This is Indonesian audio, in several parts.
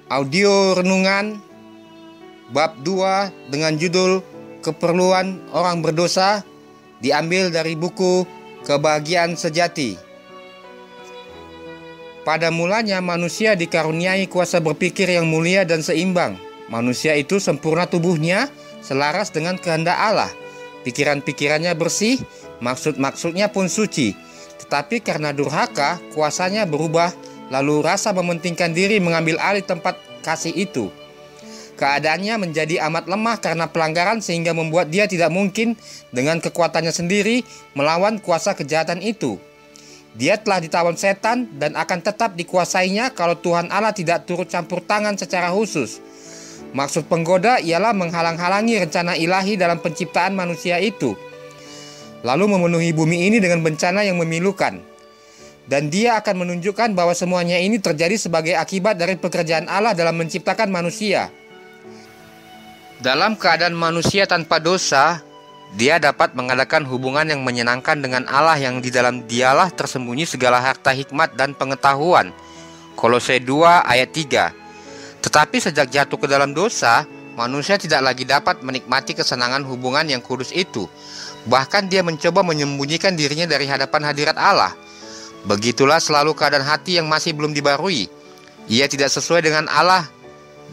Audio renungan bab 2 dengan judul Keperluan Orang Berdosa, diambil dari buku Kebahagiaan Sejati. Pada mulanya manusia dikaruniai kuasa berpikir yang mulia dan seimbang. Manusia itu sempurna tubuhnya, selaras dengan kehendak Allah. Pikiran-pikirannya bersih, maksud-maksudnya pun suci. Tetapi karena durhaka, kuasanya berubah, lalu rasa mementingkan diri mengambil alih tempat kasih itu. Keadaannya menjadi amat lemah karena pelanggaran, sehingga membuat dia tidak mungkin dengan kekuatannya sendiri melawan kuasa kejahatan itu. Dia telah ditawan setan dan akan tetap dikuasainya kalau Tuhan Allah tidak turut campur tangan secara khusus. Maksud penggoda ialah menghalang-halangi rencana ilahi dalam penciptaan manusia itu, lalu memenuhi bumi ini dengan bencana yang memilukan. Dan dia akan menunjukkan bahwa semuanya ini terjadi sebagai akibat dari pekerjaan Allah dalam menciptakan manusia. Dalam keadaan manusia tanpa dosa, dia dapat mengadakan hubungan yang menyenangkan dengan Allah yang di dalam dialah tersembunyi segala harta hikmat dan pengetahuan. Kolose 2 ayat 3. Tetapi sejak jatuh ke dalam dosa, manusia tidak lagi dapat menikmati kesenangan hubungan yang kudus itu. Bahkan dia mencoba menyembunyikan dirinya dari hadapan hadirat Allah. Begitulah selalu keadaan hati yang masih belum dibarui. Ia tidak sesuai dengan Allah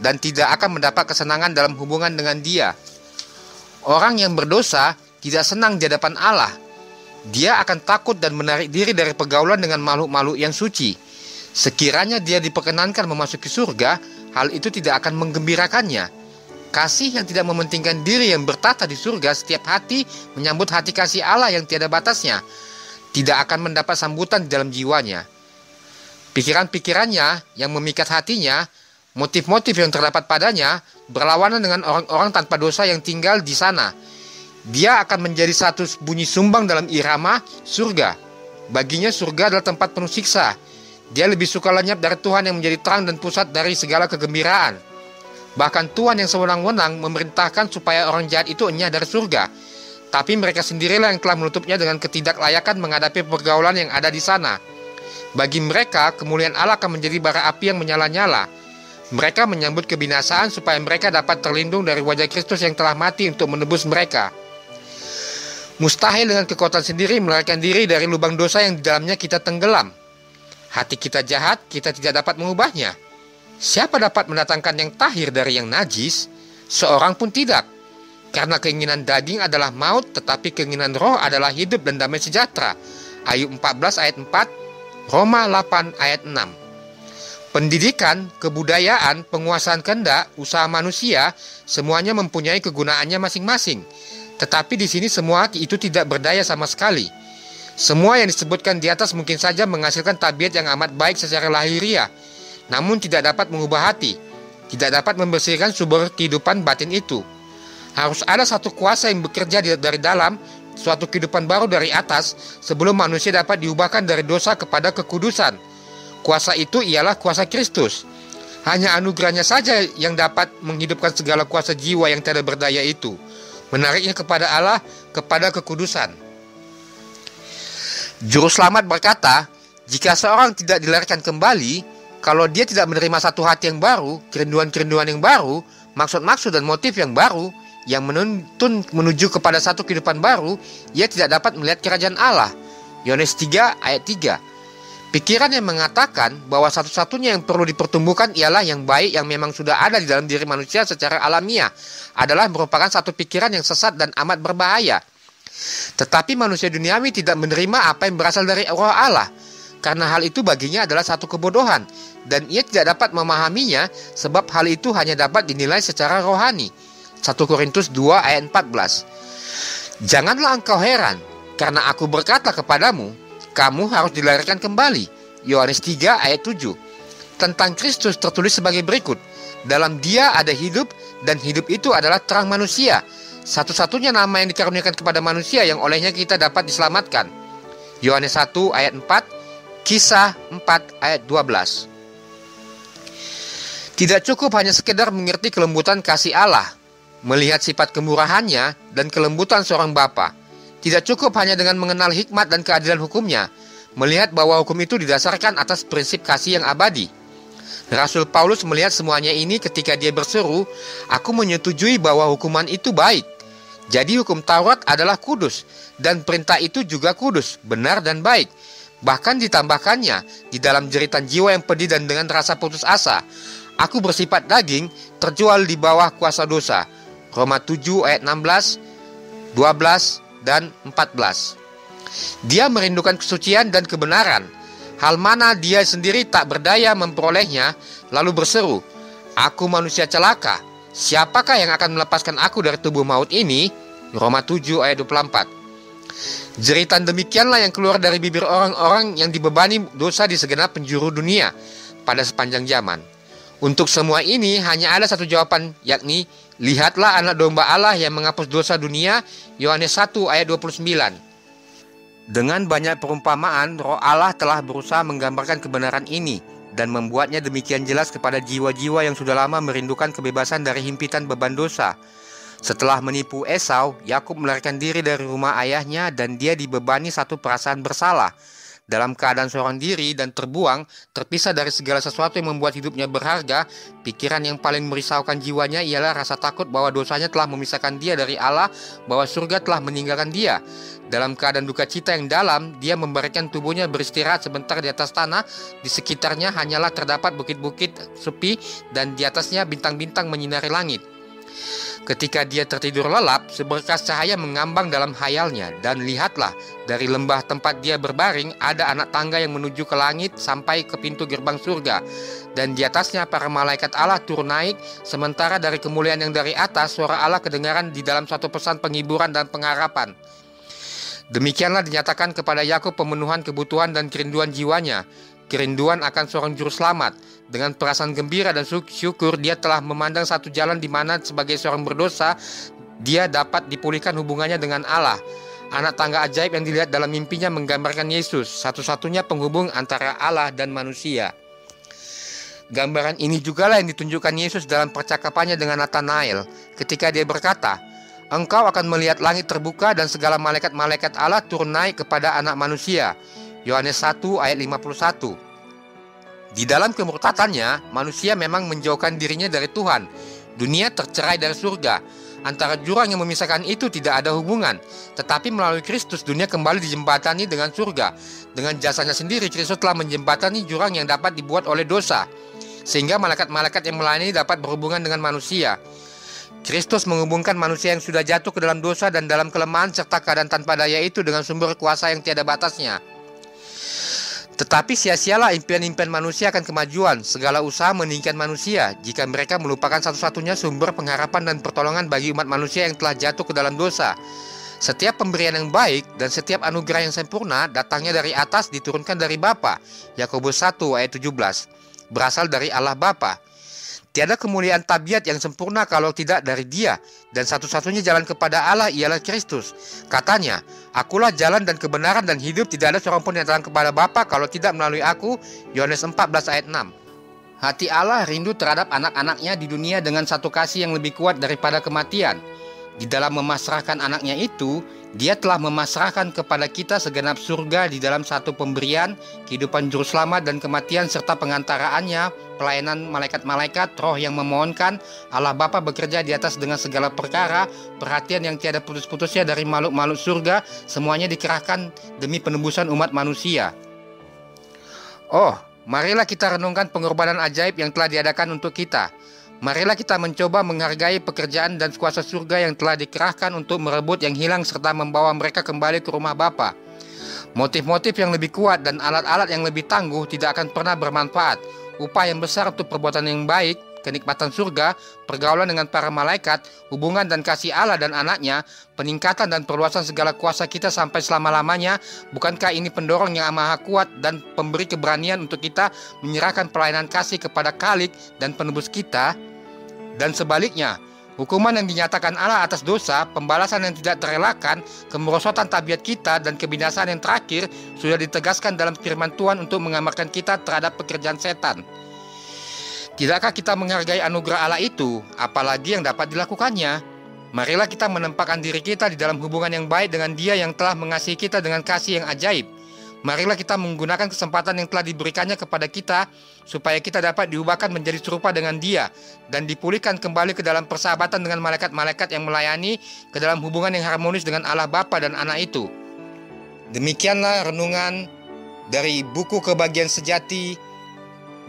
dan tidak akan mendapat kesenangan dalam hubungan dengan Dia. Orang yang berdosa tidak senang di hadapan Allah. Dia akan takut dan menarik diri dari pergaulan dengan makhluk-makhluk yang suci. Sekiranya dia diperkenankan memasuki surga, hal itu tidak akan menggembirakannya. Kasih yang tidak mementingkan diri yang bertata di surga, setiap hati menyambut hati kasih Allah yang tiada batasnya, tidak akan mendapat sambutan di dalam jiwanya. Pikiran-pikirannya yang memikat hatinya, motif-motif yang terdapat padanya, berlawanan dengan orang-orang tanpa dosa yang tinggal di sana. Dia akan menjadi satu bunyi sumbang dalam irama surga. Baginya surga adalah tempat penuh siksa. Dia lebih suka lenyap dari Tuhan yang menjadi terang dan pusat dari segala kegembiraan. Bahkan Tuhan yang sewenang-wenang memerintahkan supaya orang jahat itu enyah dari surga. Tapi mereka sendirilah yang telah menutupnya dengan ketidaklayakan menghadapi pergaulan yang ada di sana. Bagi mereka, kemuliaan Allah akan menjadi bara api yang menyala-nyala. Mereka menyambut kebinasaan supaya mereka dapat terlindung dari wajah Kristus yang telah mati untuk menebus mereka. Mustahil dengan kekuatan sendiri melarikan diri dari lubang dosa yang di dalamnya kita tenggelam. Hati kita jahat, kita tidak dapat mengubahnya. Siapa dapat mendatangkan yang tahir dari yang najis? Seorang pun tidak. Karena keinginan daging adalah maut, tetapi keinginan roh adalah hidup dan damai sejahtera. Ayub 14 ayat 4, Roma 8 ayat 6. Pendidikan, kebudayaan, penguasaan kehendak, usaha manusia, semuanya mempunyai kegunaannya masing-masing. Tetapi di sini semua itu tidak berdaya sama sekali. Semua yang disebutkan di atas mungkin saja menghasilkan tabiat yang amat baik secara lahiriah, namun tidak dapat mengubah hati, tidak dapat membersihkan sumber kehidupan batin itu. Harus ada satu kuasa yang bekerja dari dalam, suatu kehidupan baru dari atas, sebelum manusia dapat diubahkan dari dosa kepada kekudusan. Kuasa itu ialah kuasa Kristus. Hanya anugerahnya saja yang dapat menghidupkan segala kuasa jiwa yang tidak berdaya itu, menariknya kepada Allah, kepada kekudusan. Juru Selamat berkata, jika seorang tidak dilahirkan kembali, kalau dia tidak menerima satu hati yang baru, kerinduan-kerinduan yang baru, maksud-maksud dan motif yang baru, yang menuntun menuju kepada satu kehidupan baru, ia tidak dapat melihat kerajaan Allah. Yohanes 3 ayat 3. Pikiran yang mengatakan bahwa satu-satunya yang perlu dipertumbuhkan ialah yang baik yang memang sudah ada di dalam diri manusia secara alamiah, adalah merupakan satu pikiran yang sesat dan amat berbahaya. Tetapi manusia duniawi tidak menerima apa yang berasal dari roh Allah, karena hal itu baginya adalah satu kebodohan, dan ia tidak dapat memahaminya, sebab hal itu hanya dapat dinilai secara rohani. 1 Korintus 2 ayat 14. Janganlah engkau heran, karena aku berkata kepadamu, kamu harus dilahirkan kembali. Yohanes 3 ayat 7. Tentang Kristus tertulis sebagai berikut, dalam Dia ada hidup, dan hidup itu adalah terang manusia. Satu-satunya nama yang dikaruniakan kepada manusia yang olehnya kita dapat diselamatkan. Yohanes 1 ayat 4, Kisah 4 ayat 12. Tidak cukup hanya sekedar mengerti kelembutan kasih Allah, melihat sifat kemurahannya dan kelembutan seorang bapa. Tidak cukup hanya dengan mengenal hikmat dan keadilan hukumnya, melihat bahwa hukum itu didasarkan atas prinsip kasih yang abadi. Rasul Paulus melihat semuanya ini ketika dia berseru, "Aku menyetujui bahwa hukuman itu baik. Jadi hukum Taurat adalah kudus, dan perintah itu juga kudus, benar dan baik. Bahkan ditambahkannya, di dalam jeritan jiwa yang pedih dan dengan rasa putus asa, aku bersifat daging, terjual di bawah kuasa dosa." Roma 7 ayat 16, 12, dan 14. Dia merindukan kesucian dan kebenaran, hal mana dia sendiri tak berdaya memperolehnya, lalu berseru, "Aku manusia celaka, siapakah yang akan melepaskan aku dari tubuh maut ini?" Roma 7 ayat 24. Jeritan demikianlah yang keluar dari bibir orang-orang yang dibebani dosa di segenap penjuru dunia pada sepanjang zaman. Untuk semua ini hanya ada satu jawaban, yakni lihatlah anak domba Allah yang menghapus dosa dunia, Yohanes 1 ayat 29. Dengan banyak perumpamaan, Roh Allah telah berusaha menggambarkan kebenaran ini dan membuatnya demikian jelas kepada jiwa-jiwa yang sudah lama merindukan kebebasan dari himpitan beban dosa. Setelah menipu Esau, Yakub melarikan diri dari rumah ayahnya dan dia dibebani satu perasaan bersalah. Dalam keadaan seorang diri dan terbuang, terpisah dari segala sesuatu yang membuat hidupnya berharga, pikiran yang paling merisaukan jiwanya ialah rasa takut bahwa dosanya telah memisahkan dia dari Allah, bahwa surga telah meninggalkan dia. Dalam keadaan duka cita yang dalam, dia memberikan tubuhnya beristirahat sebentar di atas tanah. Di sekitarnya hanyalah terdapat bukit-bukit sepi dan di atasnya bintang-bintang menyinari langit. Ketika dia tertidur lelap, seberkas cahaya mengambang dalam hayalnya, dan lihatlah, dari lembah tempat dia berbaring ada anak tangga yang menuju ke langit sampai ke pintu gerbang surga, dan di atasnya para malaikat Allah turun naik, sementara dari kemuliaan yang dari atas suara Allah kedengaran di dalam suatu pesan penghiburan dan pengharapan. Demikianlah dinyatakan kepada Yakub pemenuhan kebutuhan dan kerinduan jiwanya, kerinduan akan seorang juru selamat. Dengan perasaan gembira dan syukur, dia telah memandang satu jalan di mana sebagai seorang berdosa, dia dapat dipulihkan hubungannya dengan Allah. Anak tangga ajaib yang dilihat dalam mimpinya menggambarkan Yesus, satu-satunya penghubung antara Allah dan manusia. Gambaran ini jugalah yang ditunjukkan Yesus dalam percakapannya dengan Nathanael, ketika dia berkata, "Engkau akan melihat langit terbuka dan segala malaikat-malaikat Allah turun naik kepada anak manusia." Yohanes 1 ayat 51. Di dalam kemurtadannya, manusia memang menjauhkan dirinya dari Tuhan. Dunia tercerai dari surga. Antara jurang yang memisahkan itu tidak ada hubungan. Tetapi melalui Kristus, dunia kembali dijembatani dengan surga. Dengan jasanya sendiri, Kristus telah menjembatani jurang yang dapat dibuat oleh dosa, sehingga malaikat-malaikat yang melayani dapat berhubungan dengan manusia. Kristus menghubungkan manusia yang sudah jatuh ke dalam dosa dan dalam kelemahan serta keadaan tanpa daya itu dengan sumber kuasa yang tiada batasnya. Tetapi sia-sialah impian-impian manusia akan kemajuan, segala usaha meninggikan manusia, jika mereka melupakan satu-satunya sumber pengharapan dan pertolongan bagi umat manusia yang telah jatuh ke dalam dosa. Setiap pemberian yang baik dan setiap anugerah yang sempurna datangnya dari atas, diturunkan dari Bapa. Yakobus 1 ayat 17. Berasal dari Allah Bapa. Tiada kemuliaan tabiat yang sempurna kalau tidak dari Dia, dan satu-satunya jalan kepada Allah ialah Kristus. Katanya, "Akulah jalan dan kebenaran dan hidup, tidak ada seorang pun yang datang kepada Bapa kalau tidak melalui aku." Yohanes 14 ayat 6. Hati Allah rindu terhadap anak-anaknya di dunia dengan satu kasih yang lebih kuat daripada kematian. Di dalam memasrahkan anaknya itu, Dia telah memasrahkan kepada kita segenap surga di dalam satu pemberian, kehidupan juru selamat dan kematian serta pengantaraannya, pelayanan malaikat-malaikat, roh yang memohonkan, Allah Bapa bekerja di atas dengan segala perkara, perhatian yang tiada putus-putusnya dari makhluk-makhluk surga, semuanya dikerahkan demi penebusan umat manusia. Oh, marilah kita renungkan pengorbanan ajaib yang telah diadakan untuk kita. Marilah kita mencoba menghargai pekerjaan dan kuasa surga yang telah dikerahkan untuk merebut yang hilang serta membawa mereka kembali ke rumah Bapa. Motif-motif yang lebih kuat dan alat-alat yang lebih tangguh tidak akan pernah bermanfaat. Upah yang besar untuk perbuatan yang baik, kenikmatan surga, pergaulan dengan para malaikat, hubungan dan kasih Allah dan anaknya, peningkatan dan perluasan segala kuasa kita sampai selama-lamanya. Bukankah ini pendorong yang maha kuat dan pemberi keberanian untuk kita menyerahkan pelayanan kasih kepada Khalik dan penebus kita? Dan sebaliknya, hukuman yang dinyatakan Allah atas dosa, pembalasan yang tidak terelakkan, kemerosotan tabiat kita, dan kebinasaan yang terakhir sudah ditegaskan dalam firman Tuhan untuk mengamarkan kita terhadap pekerjaan setan. Tidakkah kita menghargai anugerah Allah itu, apalagi yang dapat dilakukannya? Marilah kita menempatkan diri kita di dalam hubungan yang baik dengan Dia yang telah mengasihi kita dengan kasih yang ajaib. Marilah kita menggunakan kesempatan yang telah diberikannya kepada kita, supaya kita dapat diubahkan menjadi serupa dengan Dia, dan dipulihkan kembali ke dalam persahabatan dengan malaikat-malaikat yang melayani, ke dalam hubungan yang harmonis dengan Allah Bapa dan Anak itu. Demikianlah renungan dari buku Kebahagiaan Sejati,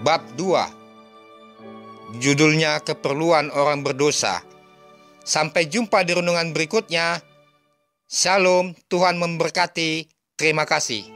bab 2. Judulnya Keperluan Orang Berdosa. Sampai jumpa di renungan berikutnya. Shalom, Tuhan memberkati. Terima kasih.